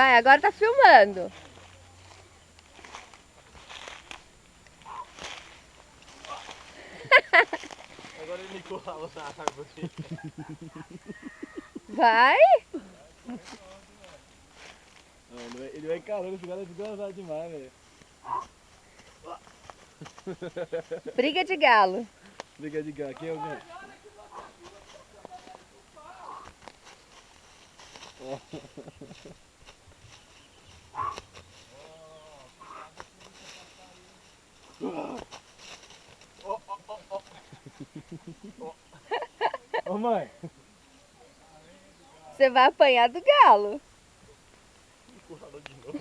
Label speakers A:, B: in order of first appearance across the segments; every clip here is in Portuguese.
A: Vai, agora tá filmando.
B: Agora ele me encurralou na árvore.
A: Vai.
B: Ele vai encarando, esse cara é desgraçado demais, velho.
A: Briga de galo.
B: Briga de galo, aqui é alguém. Ô mãe!
A: Você vai apanhar do galo.
B: Encurralou de novo.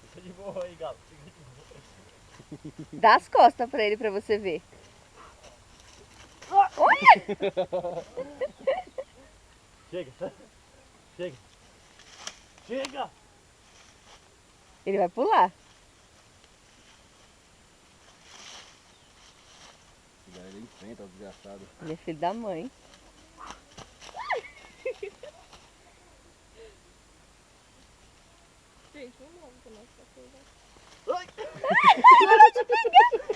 B: Fica de boa aí, galo. Fica de boa.
A: Dá as costas pra ele pra você ver. Olha!
B: Chega, chega. Chega!
A: Ele vai pular.
B: Ele enfrenta o desgraçado.
A: Ele é filho da mãe.
C: Gente, não vamos com a nossa coisa.
B: Ai!
A: Para de pegar!